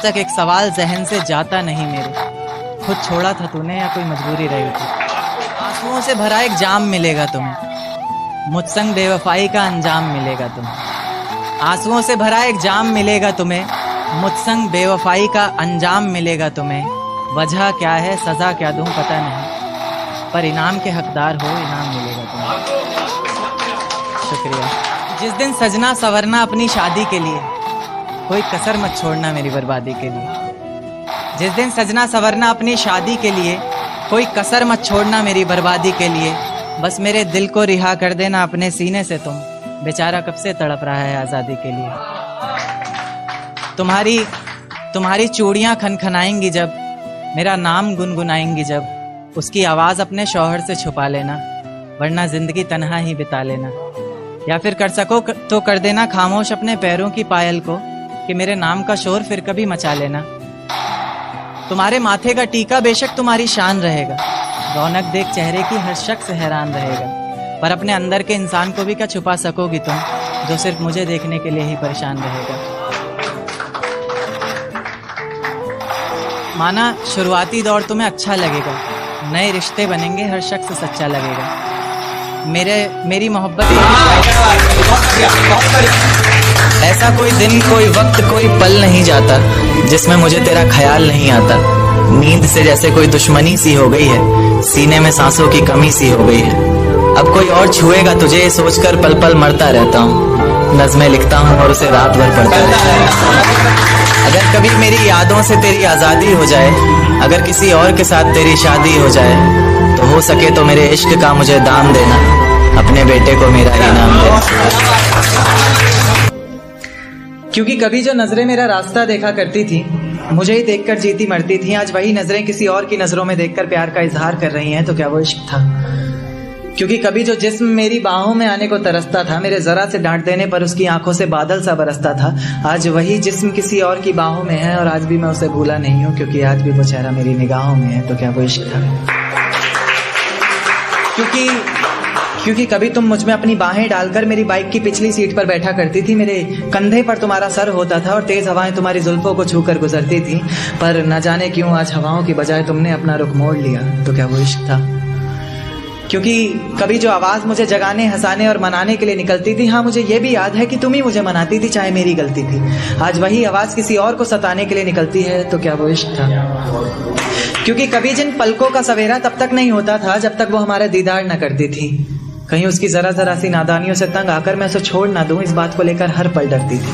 तक एक सवाल जहन से जाता नहीं मेरे, खुद छोड़ा था तूने या कोई मजबूरी रही थी। आंसुओं से भरा एक जाम मिलेगा तुम्हें, मुझसंग बेवफाई का अंजाम मिलेगा तुम्हें। आंसुओं से भरा एक जाम मिलेगा तुम्हें, मुझसंग बेवफाई का अंजाम मिलेगा तुम्हें। वजह क्या है सजा क्या दूं पता नहीं, पर इनाम के हकदार हो इनाम मिलेगा तुम्हें। शुक्रिया। जिस दिन सजना संवरना अपनी शादी के लिए, कोई कसर मत छोड़ना मेरी बर्बादी के लिए। जिस दिन सजना संवरना अपनी शादी के लिए, कोई कसर मत छोड़ना मेरी बर्बादी के लिए। बस मेरे दिल को रिहा कर देना अपने सीने से तुम, बेचारा कब से तड़प रहा है आज़ादी के लिए। तुम्हारी चूड़ियाँ खनखनाएंगी जब, मेरा नाम गुनगुनाएंगी जब, उसकी आवाज़ अपने शौहर से छुपा लेना, वरना जिंदगी तन्हा ही बिता लेना। या फिर कर सको तो कर देना खामोश अपने पैरों की पायल को, कि मेरे नाम का शोर फिर कभी मचा लेना। तुम्हारे माथे का टीका बेशक तुम्हारी शान रहेगा, रौनक देख चेहरे की हर शख्स हैरान रहेगा, पर अपने अंदर के इंसान को भी क्या छुपा सकोगी तुम, जो सिर्फ मुझे देखने के लिए ही परेशान रहेगा। माना शुरुआती दौर तुम्हें अच्छा लगेगा, नए रिश्ते बनेंगे हर शख्स सच्चा लगेगा। मेरी मोहब्बत ऐसा कोई दिन कोई वक्त कोई पल नहीं जाता जिसमें मुझे तेरा ख्याल नहीं आता। नींद से जैसे कोई दुश्मनी सी हो गई है, सीने में सांसों की कमी सी हो गई है। अब कोई और छुएगा तुझे सोचकर पल पल मरता रहता हूँ, नज़्में लिखता हूँ और उसे रात भर पढ़ता रहता हूँ। अगर कभी मेरी यादों से तेरी आज़ादी हो जाए, अगर किसी और के साथ तेरी शादी हो जाए, तो हो सके तो मेरे इश्क का मुझे दाम देना, अपने बेटे को मेरा इनाम देना। क्योंकि कभी जो नजरें मेरा रास्ता देखा करती थी, मुझे ही देखकर जीती मरती थी, आज वही नजरें किसी और की नजरों में देखकर प्यार का इजहार कर रही हैं, तो क्या वो इश्क था? क्योंकि कभी जो जिस्म मेरी बाहों में आने को तरसता था, मेरे जरा से डांट देने पर उसकी आंखों से बादल सा बरसता था, आज वही जिस्म किसी और की बाहों में है और आज भी मैं उसे भूला नहीं हूँ, क्योंकि आज भी वो चेहरा मेरी निगाहों में है, तो क्या वो इश्क था? क्योंकि कभी तुम मुझ में अपनी बाहें डालकर मेरी बाइक की पिछली सीट पर बैठा करती थी, मेरे कंधे पर तुम्हारा सर होता था और तेज हवाएं तुम्हारी जुल्फों को छूकर गुजरती थी, पर न जाने क्यों आज हवाओं की बजाय तुमने अपना रुख मोड़ लिया, तो क्या वो इश्क था? क्योंकि कभी जो आवाज़ मुझे जगाने हंसाने और मनाने के लिए निकलती थी, हाँ मुझे ये भी याद है कि तुम ही मुझे मनाती थी चाहे मेरी गलती थी, आज वही आवाज़ किसी और को सताने के लिए निकलती है, तो क्या वो इश्क था? क्योंकि कभी जिन पलकों का सवेरा तब तक नहीं होता था जब तक वो हमारा दीदार न करती थी, कहीं उसकी जरा सी नादानियों से तंग आकर मैं उसे छोड़ ना दूं, इस बात को लेकर हर पल डरती थी।